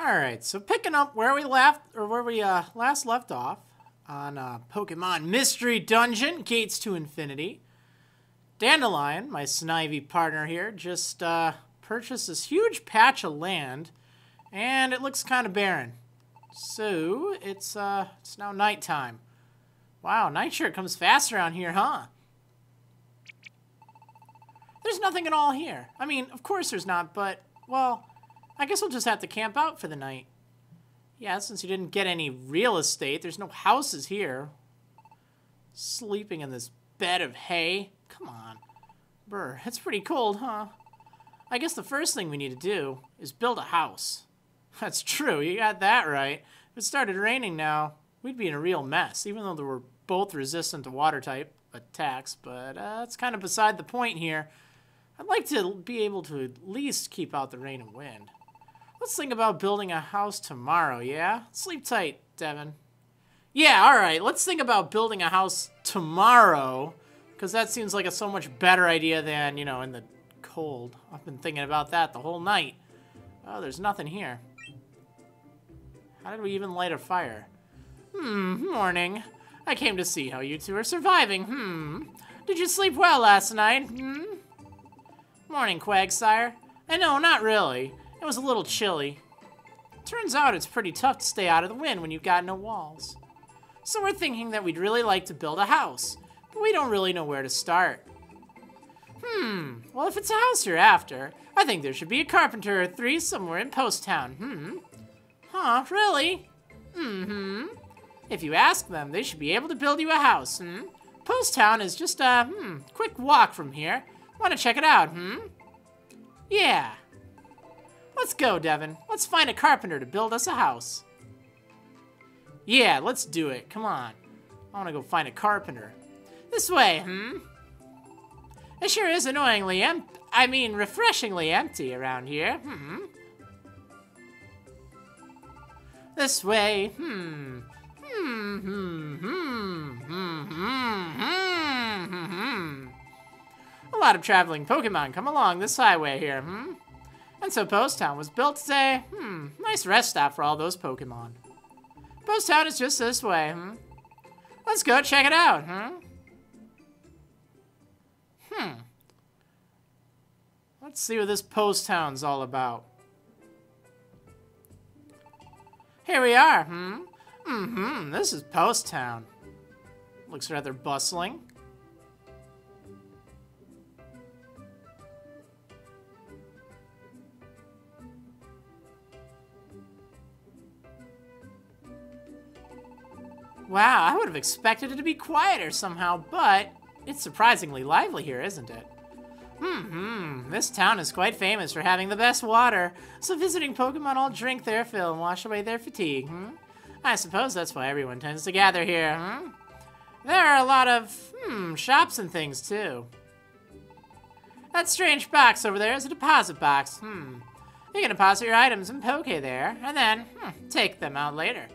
Alright, so picking up where we last left off on Pokemon Mystery Dungeon, Gates to Infinity. Dandelion, my Snivy partner here, just purchased this huge patch of land, and it looks kind of barren. So, it's now nighttime. Wow, night sure comes fast around here, huh? There's nothing at all here. I mean, of course there's not, but, well, I guess we'll just have to camp out for the night. Yeah, since you didn't get any real estate, there's no houses here. Sleeping in this bed of hay? Come on. Brr, it's pretty cold, huh? I guess the first thing we need to do is build a house. That's true, you got that right. If it started raining now, we'd be in a real mess, even though we're both resistant to water type attacks, but that's kind of beside the point here. I'd like to be able to at least keep out the rain and wind. Let's think about building a house tomorrow, yeah? Sleep tight, Devin. Yeah, alright, let's think about building a house tomorrow, because that seems like a so much better idea than, you know, in the cold. I've been thinking about that the whole night. Oh, there's nothing here. How did we even light a fire? Morning. I came to see how you two are surviving. Did you sleep well last night? Morning, Quagsire. I know, not really. It was a little chilly. Turns out it's pretty tough to stay out of the wind when you've got no walls. So we're thinking that we'd really like to build a house, but we don't really know where to start. Well, if it's a house you're after, I think there should be a carpenter or three somewhere in Post Town. Huh, really? If you ask them, they should be able to build you a house, Post Town is just a, quick walk from here. Want to check it out, Yeah. Let's go, Devin. Let's find a carpenter to build us a house. Yeah, let's do it. Come on. I want to go find a carpenter. This way, It sure is annoyingly refreshingly empty around here, This way, A lot of traveling Pokemon come along this highway here, And so Post Town was built as a, nice rest stop for all those Pokemon. Post Town is just this way, Let's go check it out, Let's see what this Post Town's all about. Here we are, This is Post Town. Looks rather bustling. Wow, I would have expected it to be quieter somehow, but it's surprisingly lively here, isn't it? This town is quite famous for having the best water, so visiting Pokemon all drink their fill and wash away their fatigue, I suppose that's why everyone tends to gather here, There are a lot of, shops and things, too. That strange box over there is a deposit box, You can deposit your items in Poke there, and then, take them out later.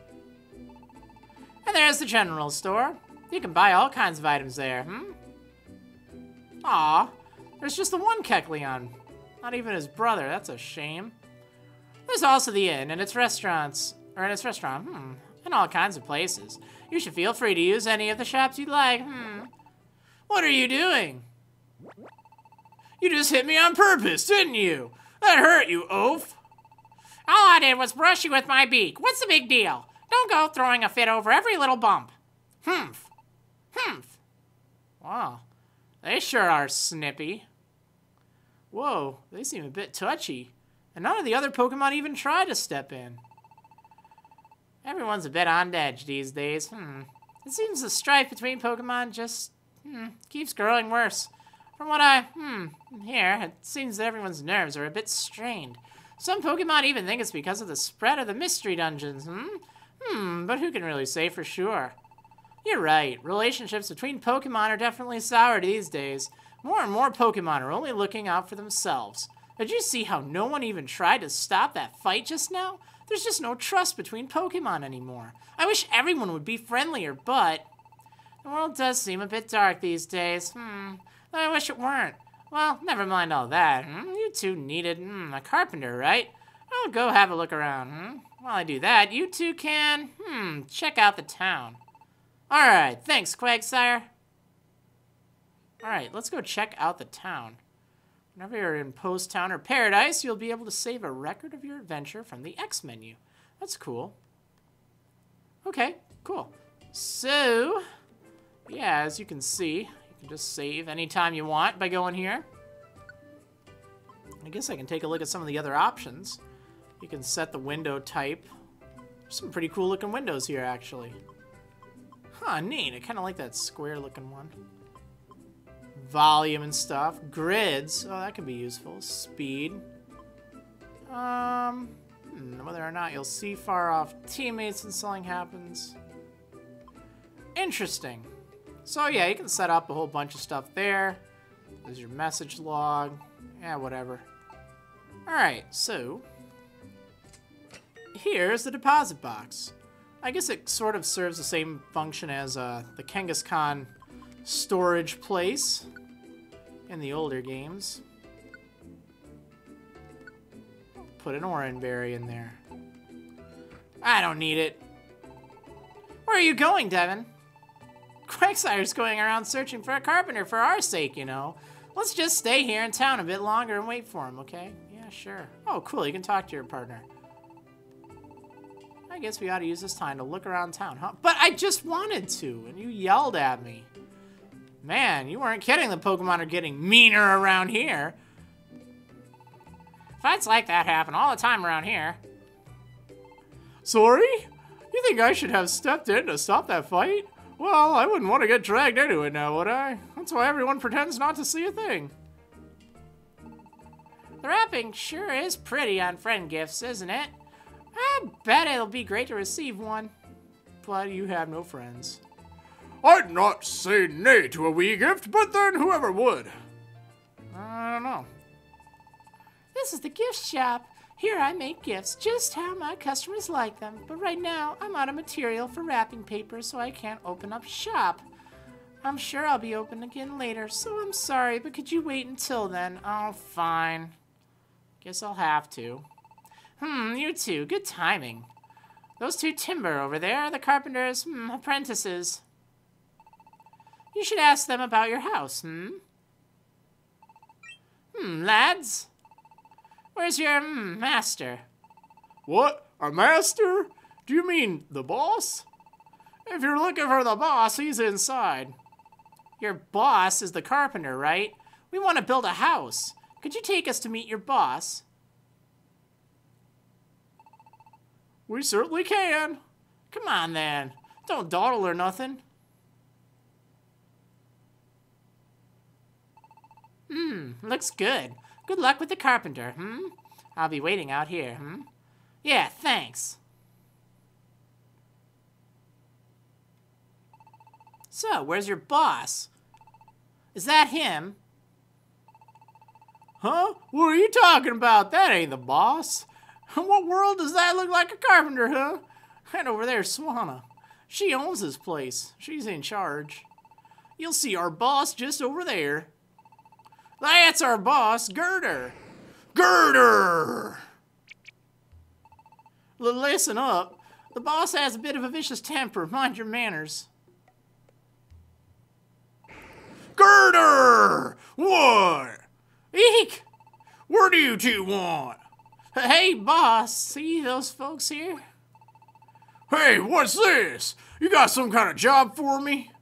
And there's the general store. You can buy all kinds of items there, Aw, there's just the one Kecleon. Not even his brother, that's a shame. There's also the inn and its restaurant, and all kinds of places. You should feel free to use any of the shops you'd like, What are you doing? You just hit me on purpose, didn't you? That hurt, you oaf. All I did was brush you with my beak. What's the big deal? Don't go throwing a fit over every little bump. Wow, they sure are snippy. Whoa, they seem a bit touchy. And none of the other Pokemon even try to step in. Everyone's a bit on edge these days. It seems the strife between Pokemon just, keeps growing worse. From what I, hear, it seems that everyone's nerves are a bit strained. Some Pokemon even think it's because of the spread of the mystery dungeons, but who can really say for sure? You're right, relationships between Pokemon are definitely sour these days. More and more Pokemon are only looking out for themselves. Did you see how no one even tried to stop that fight just now? There's just no trust between Pokemon anymore. I wish everyone would be friendlier, but the world does seem a bit dark these days. I wish it weren't. Well, never mind all that. You two needed a carpenter, right? I'll go have a look around, While I do that, you two can, check out the town. Alright, thanks, Quagsire. Alright, let's go check out the town. Whenever you're in Post Town or Paradise, you'll be able to save a record of your adventure from the X menu. That's cool. Okay, cool. So, yeah, as you can see, you can just save anytime you want by going here. I guess I can take a look at some of the other options. You can set the window type. There's some pretty cool looking windows here, actually. Huh, neat. I kind of like that square looking one. Volume and stuff. Grids. Oh, that can be useful. Speed. Whether or not you'll see far off teammates when something happens. Interesting. So yeah, you can set up a whole bunch of stuff there. There's your message log. Yeah, whatever. Alright, so here's the deposit box. I guess it sort of serves the same function as the Kangaskhan storage place in the older games. Put an Oranberry in there. I don't need it. Where are you going, Devin? Quagsire's going around searching for a carpenter for our sake, you know. Let's just stay here in town a bit longer and wait for him, okay? Yeah, sure. Oh, cool, you can talk to your partner. I guess we ought to use this time to look around town, huh? But I just wanted to, and you yelled at me. Man, you weren't kidding. The Pokemon are getting meaner around here. Fights like that happen all the time around here. Sorry? You think I should have stepped in to stop that fight? Well, I wouldn't want to get dragged into it now, would I? That's why everyone pretends not to see a thing. The wrapping sure is pretty on friend gifts, isn't it? I bet it'll be great to receive one. But you have no friends. I'd not say nay to a wee gift, but then whoever would? I don't know. This is the gift shop. Here I make gifts just how my customers like them. But right now, I'm out of material for wrapping paper, so I can't open up shop. I'm sure I'll be open again later, so I'm sorry, but could you wait until then? Oh, fine. Guess I'll have to. You two, good timing. Those two timber over there are the carpenters' apprentices. You should ask them about your house, lads? Where's your, master? What? A master? Do you mean the boss? If you're looking for the boss, he's inside. Your boss is the carpenter, right? We want to build a house. Could you take us to meet your boss? We certainly can. Come on, then. Don't dawdle or nothing. Looks good. Good luck with the carpenter, I'll be waiting out here, Yeah, thanks. So, where's your boss? Is that him? Huh? What are you talking about? That ain't the boss. In what world does that look like a carpenter, huh? And over there's Swanna. She owns this place. She's in charge. You'll see our boss just over there. That's our boss, Girder. Girder! Listen up. The boss has a bit of a vicious temper. Mind your manners. Girder! What? Eek! What do you two want? Hey, boss. See those folks here? Hey, what's this? You got some kind of job for me?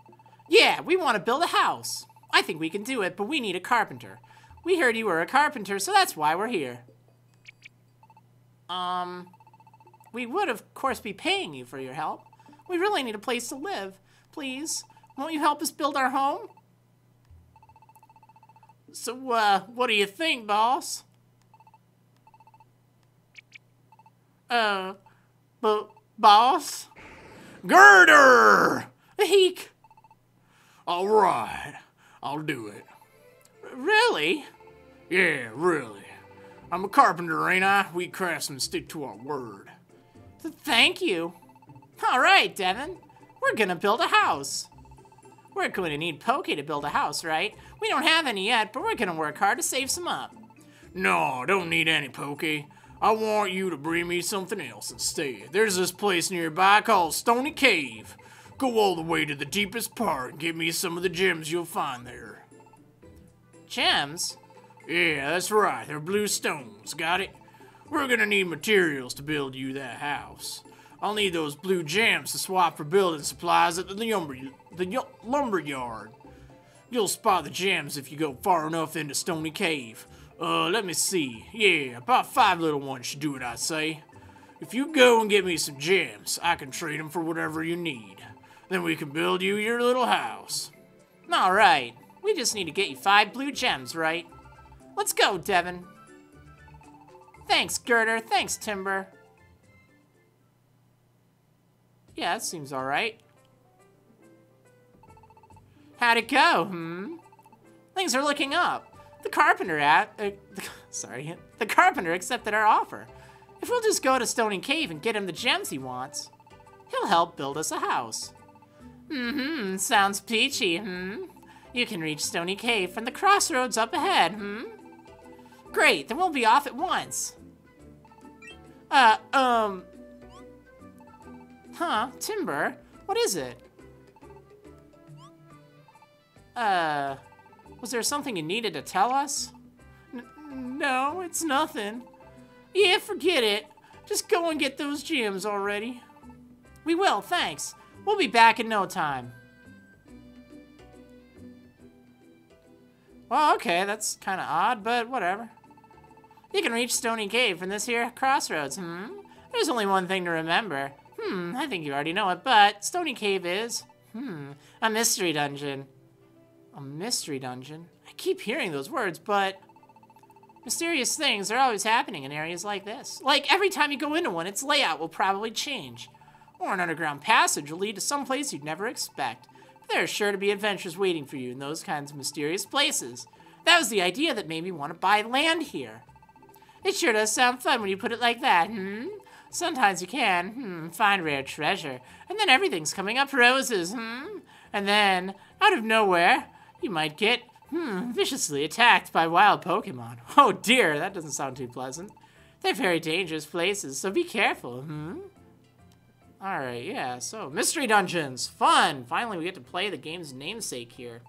Yeah, we want to build a house. I think we can do it, but we need a carpenter. We heard you were a carpenter, so that's why we're here. We would, of course, be paying you for your help. We really need a place to live. Please, won't you help us build our home? So, what do you think, boss? But, boss? Girder! Eek! All right, I'll do it. Really? Yeah, really. I'm a carpenter, ain't I? We craftsmen stick to our word. Thank you. All right, Devin. We're gonna build a house. We're going to need Poke to build a house, right? We don't have any yet, but we're gonna work hard to save some up. No, don't need any Poke. I want you to bring me something else instead. There's this place nearby called Stony Cave. Go all the way to the deepest part and get me some of the gems you'll find there. Gems? Yeah, that's right. They're blue stones. Got it? We're gonna need materials to build you that house. I'll need those blue gems to swap for building supplies at the lumber yard. You'll spot the gems if you go far enough into Stony Cave. Let me see. Yeah, about 5 little ones should do it, I'd say. If you go and get me some gems, I can trade them for whatever you need. Then we can build you your little house. Alright, we just need to get you 5 blue gems, right? Let's go, Devin. Thanks, Girder. Thanks, Timber. Yeah, that seems alright. How'd it go, Things are looking up. The Carpenter the Carpenter accepted our offer. If we'll just go to Stony Cave and get him the gems he wants, he'll help build us a house. Sounds peachy, You can reach Stony Cave from the crossroads up ahead, Great, then we'll be off at once. Timber, what is it? Was there something you needed to tell us? No, it's nothing. Yeah, forget it. Just go and get those gems already. We will, thanks. We'll be back in no time. Well, okay, that's kind of odd, but whatever. You can reach Stony Cave from this here crossroads, There's only one thing to remember. I think you already know it, but Stony Cave is, a mystery dungeon. A mystery dungeon? I keep hearing those words, but mysterious things are always happening in areas like this. Like, every time you go into one, its layout will probably change. Or an underground passage will lead to some place you'd never expect. But there are sure to be adventures waiting for you in those kinds of mysterious places. That was the idea that made me want to buy land here. It sure does sound fun when you put it like that, Sometimes you can, find rare treasure, and then everything's coming up roses, And then, out of nowhere, you might get, viciously attacked by wild Pokémon. Oh dear, that doesn't sound too pleasant. They're very dangerous places, so be careful, Alright, yeah, so, mystery dungeons, fun! Finally, we get to play the game's namesake here.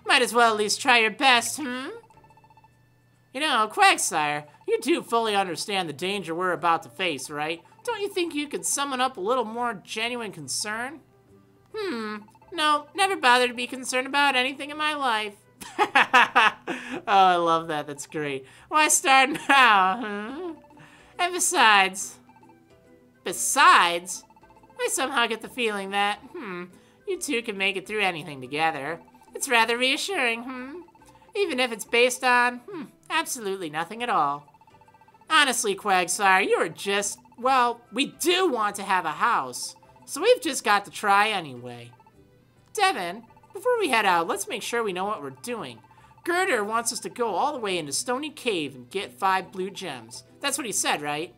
Might as well at least try your best, You know, Quagsire, you do fully understand the danger we're about to face, right? Don't you think you could summon up a little more genuine concern? No, never bothered to be concerned about anything in my life. Oh, I love that. That's great. Why start now, And besides, I somehow get the feeling that, you two can make it through anything together. It's rather reassuring, Even if it's based on, absolutely nothing at all. Honestly, Quagsire, you are just, well, we do want to have a house, so we've just got to try anyway. Devin, before we head out, let's make sure we know what we're doing. Girder wants us to go all the way into Stony Cave and get 5 blue gems. That's what he said, right?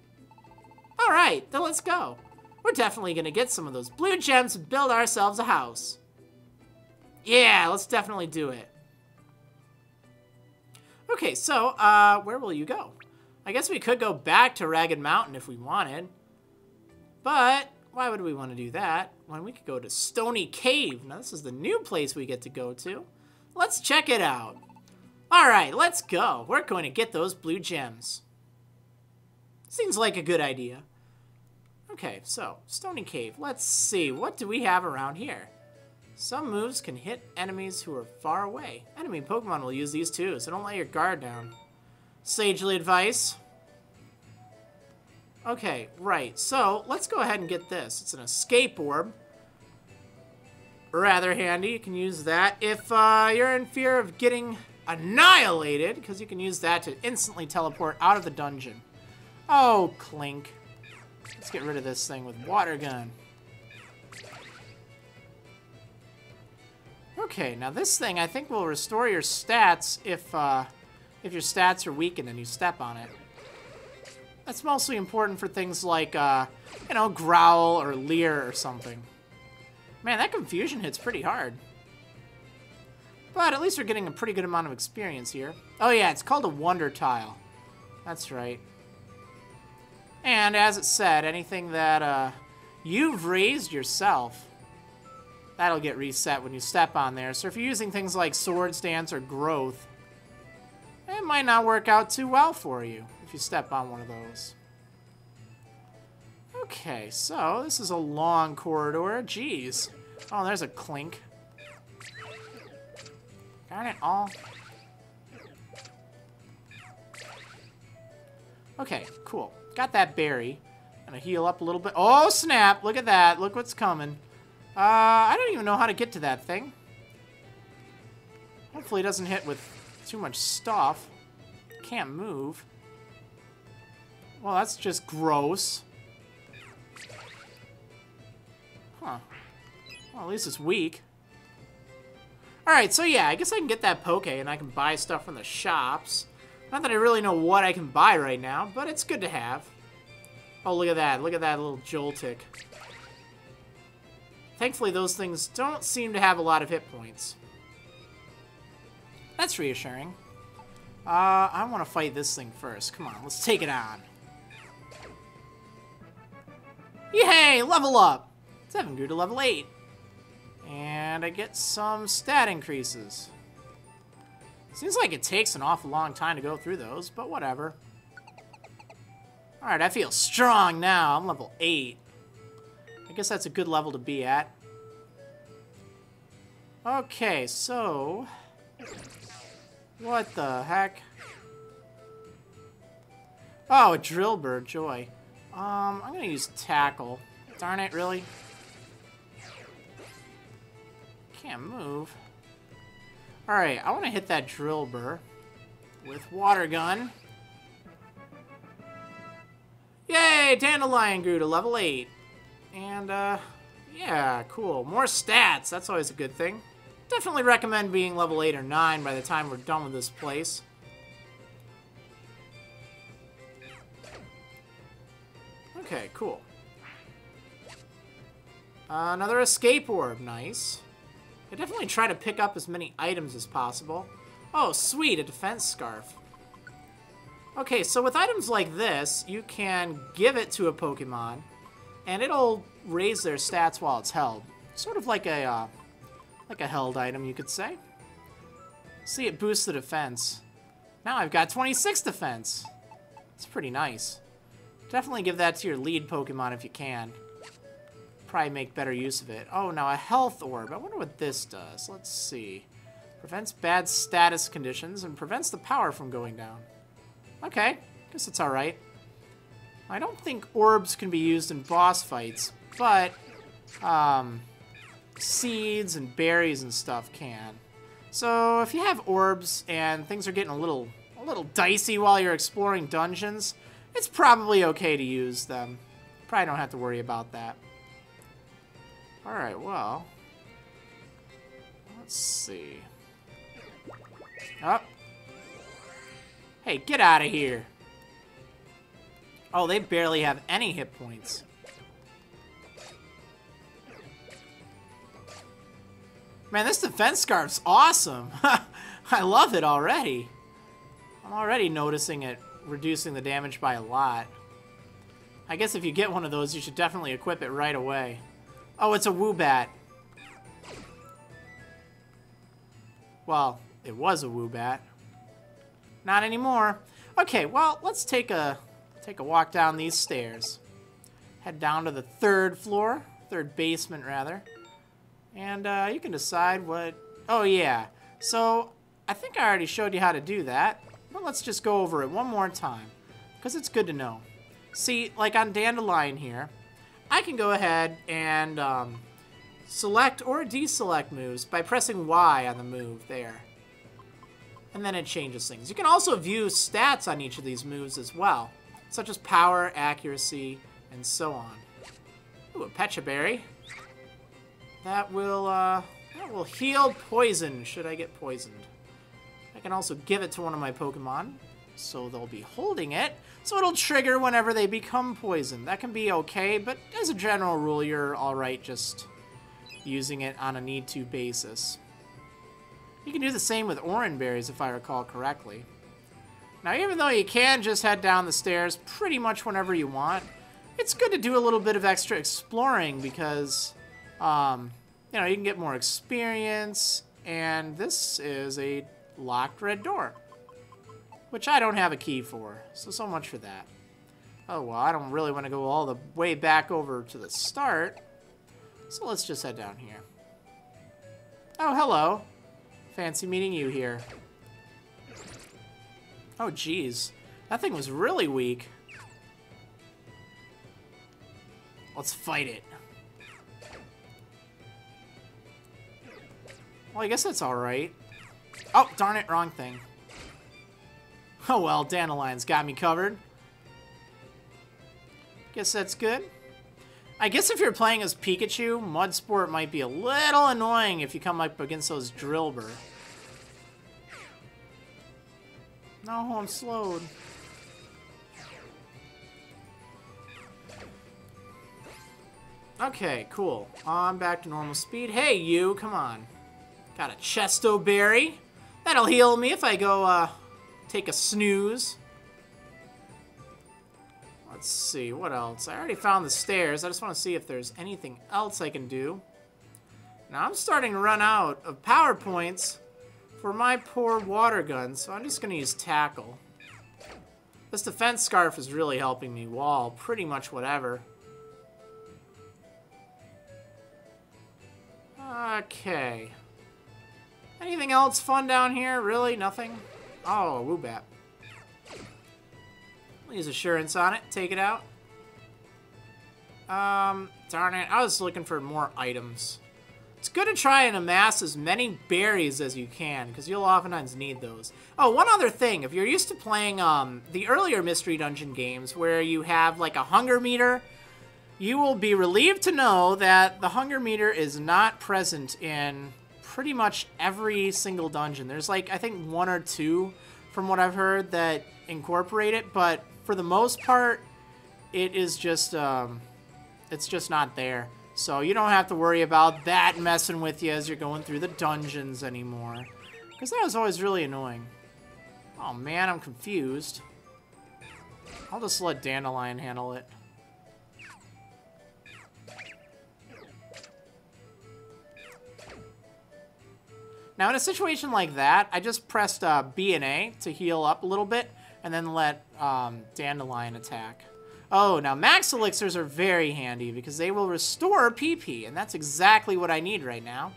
Alright, then let's go. We're definitely gonna get some of those blue gems and build ourselves a house. Yeah, let's definitely do it. Okay, so, where will you go? I guess we could go back to Ragged Mountain if we wanted. But, why would we want to do that when we could go to Stony Cave? Now, this is the new place we get to go to. Let's check it out. Alright, let's go. We're going to get those blue gems. Seems like a good idea. Okay, so, Stony Cave. Let's see, what do we have around here? Some moves can hit enemies who are far away. Enemy Pokemon will use these too, so don't let your guard down. Sagely advice. Okay, right. So, let's go ahead and get this. It's an escape orb. Rather handy. You can use that if you're in fear of getting annihilated, because you can use that to instantly teleport out of the dungeon. Oh, Clink. Let's get rid of this thing with Water Gun. Okay, now this thing I think will restore your stats if your stats are weakened and you step on it. That's mostly important for things like, you know, Growl or Leer or something. Man, that confusion hits pretty hard. But at least we're getting a pretty good amount of experience here. Oh yeah, it's called a Wonder Tile. That's right. And as it said, anything that you've raised yourself, that'll get reset when you step on there. So if you're using things like Swords Dance or Growth, it might not work out too well for you if you step on one of those. Okay, so this is a long corridor. Jeez. Oh, there's a clink. Darn it all. Okay, cool. Got that berry. Gonna heal up a little bit. Oh, snap! Look at that. Look what's coming. I don't even know how to get to that thing. Hopefully it doesn't hit with too much stuff. Can't move. Well, that's just gross. Huh. Well, at least it's weak. Alright, so yeah, I guess I can get that Poke and I can buy stuff from the shops. Not that I really know what I can buy right now, but it's good to have. Oh, look at that. Look at that little Joltik. Thankfully, those things don't seem to have a lot of hit points. That's reassuring. I want to fight this thing first. Come on, let's take it on. Yay! Level up! 7 grew to level 8. And I get some stat increases. Seems like it takes an awful long time to go through those, but whatever. Alright, I feel strong now. I'm level 8. I guess that's a good level to be at. Okay, so... what the heck? Oh, a drill bird, joy. I'm gonna use tackle. Darn it, really? Can't move. Alright, I want to hit that drill burr with water gun. Yay! Dandelion grew to level 8. And, yeah, cool. More stats. That's always a good thing. Definitely recommend being level 8 or 9 by the time we're done with this place. Okay, cool. Another escape orb. Nice. I definitely try to pick up as many items as possible. Oh, sweet, a defense scarf. Okay, so with items like this, you can give it to a Pokemon, and it'll raise their stats while it's held. Sort of like a held item, you could say. See, it boosts the defense. Now I've got 26 defense. It's pretty nice. Definitely give that to your lead Pokemon if you can. Probably make better use of it. Oh, now a health orb. I wonder what this does. Let's see. Prevents bad status conditions and prevents the power from going down. Okay, guess it's alright. I don't think orbs can be used in boss fights, but seeds and berries and stuff can. So if you have orbs and things are getting a little dicey while you're exploring dungeons, it's probably okay to use them. Probably don't have to worry about that. Alright, well, let's see. Oh. Hey, get out of here. Oh, they barely have any hit points. Man, this defense scarf's awesome. I love it already. I'm already noticing it reducing the damage by a lot. I guess if you get one of those, you should definitely equip it right away. Oh, it's a Woobat. Well, it was a Woobat. Not anymore. Okay, well, let's take a walk down these stairs. Head down to the third floor, third basement rather. And you can decide what... oh, yeah. So, I think I already showed you how to do that. But let's just go over it one more time, because it's good to know. See, like on Dandelion here, I can go ahead and select or deselect moves by pressing Y on the move there. And then it changes things. You can also view stats on each of these moves as well, such as power, accuracy, and so on. Ooh, a Pecha Berry. That will heal poison, should I get poisoned. I can also give it to one of my Pokemon, so they'll be holding it, so it'll trigger whenever they become poisoned. That can be okay, but as a general rule, you're alright just using it on a need-to basis. You can do the same with Oran Berries, if I recall correctly. Now, even though you can just head down the stairs pretty much whenever you want, it's good to do a little bit of extra exploring because, you know, you can get more experience, and this is a locked red door, which I don't have a key for, so much for that. Oh, well, I don't really want to go all the way back over to the start, so let's just head down here. Oh, hello. Fancy meeting you here. Oh, geez. That thing was really weak. Let's fight it. Well, I guess that's alright. Oh, darn it, wrong thing. Oh well, Dandelion's got me covered. Guess that's good. I guess if you're playing as Pikachu, Mudsport might be a little annoying if you come up against those Drillbur. No, I'm slowed. Okay, cool. I'm back to normal speed. Hey, you, come on. Got a Chesto Berry. That'll heal me if I go, take a snooze. Let's see, what else? I already found the stairs. I just want to see if there's anything else I can do. Now, I'm starting to run out of power points for my poor water gun, so I'm just going to use Tackle. This defense scarf is really helping me wall pretty much whatever. Okay. Anything else fun down here? Really? Nothing? Oh, a Woobat. I'll use Assurance on it. Take it out. Darn it. I was looking for more items. It's good to try and amass as many berries as you can, because you'll oftentimes need those. Oh, one other thing. If you're used to playing the earlier Mystery Dungeon games where you have like a hunger meter, you will be relieved to know that the hunger meter is not present in pretty much every single dungeon. There's like, I think 1 or 2 from what I've heard that incorporate it, but for the most part, it is just, it's just not there. So you don't have to worry about that messing with you as you're going through the dungeons anymore. Because that was always really annoying. Oh man, I'm confused. I'll just let Dandelion handle it. Now, in a situation like that, I just pressed B and A to heal up a little bit, and then let Dandelion attack. Oh, now Max Elixirs are very handy, because they will restore PP, and that's exactly what I need right now.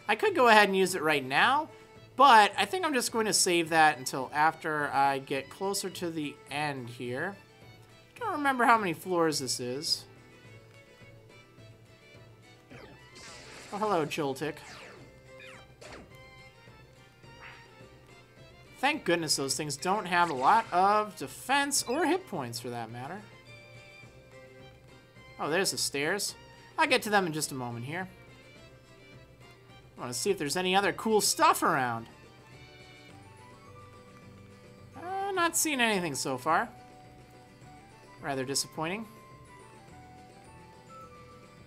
I could go ahead and use it right now, but I think I'm just going to save that until after I get closer to the end here. I don't remember how many floors this is. Oh, hello, Joltik. Thank goodness those things don't have a lot of defense or hit points for that matter. Oh, there's the stairs. I'll get to them in just a moment here. I want to see if there's any other cool stuff around. Not seeing anything so far. Rather disappointing.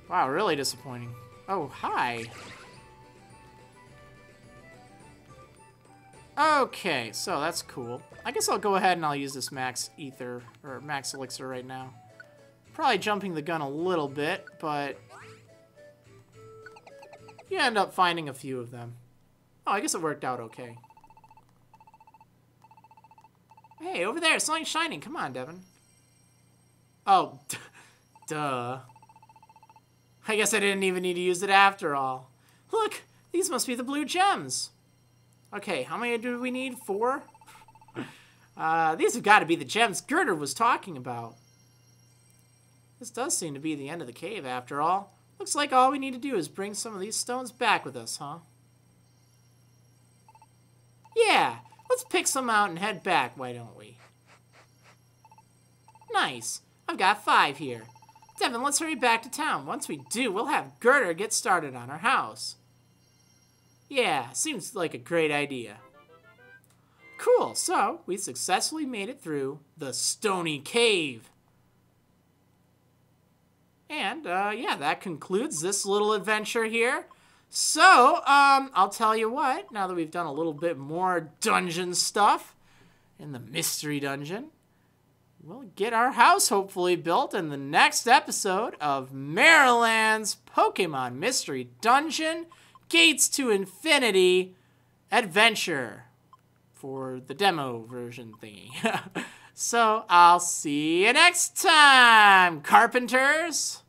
Wow, really disappointing. Oh, hi. Okay, so that's cool. I guess I'll go ahead and I'll use this Max Ether, or Max Elixir right now. Probably jumping the gun a little bit, but you end up finding a few of them. Oh, I guess it worked out okay. Hey, over there, something's shining. Come on, Devin. Oh, duh. I guess I didn't even need to use it after all. Look, these must be the blue gems. Okay, how many do we need? 4? These have got to be the gems Girder was talking about. This does seem to be the end of the cave, after all. Looks like all we need to do is bring some of these stones back with us, huh? Yeah, let's pick some out and head back, why don't we? Nice. I've got 5 here. Devin, let's hurry back to town. Once we do, we'll have Girder get started on our house. Yeah, seems like a great idea. Cool, so we successfully made it through the Stony Cave. And, yeah, that concludes this little adventure here. So, I'll tell you what, now that we've done a little bit more dungeon stuff, in the mystery dungeon. We'll get our house hopefully built in the next episode of Marriland's Pokemon Mystery Dungeon Gates to Infinity Adventure for the demo version thingy. So I'll see you next time, Carpenters!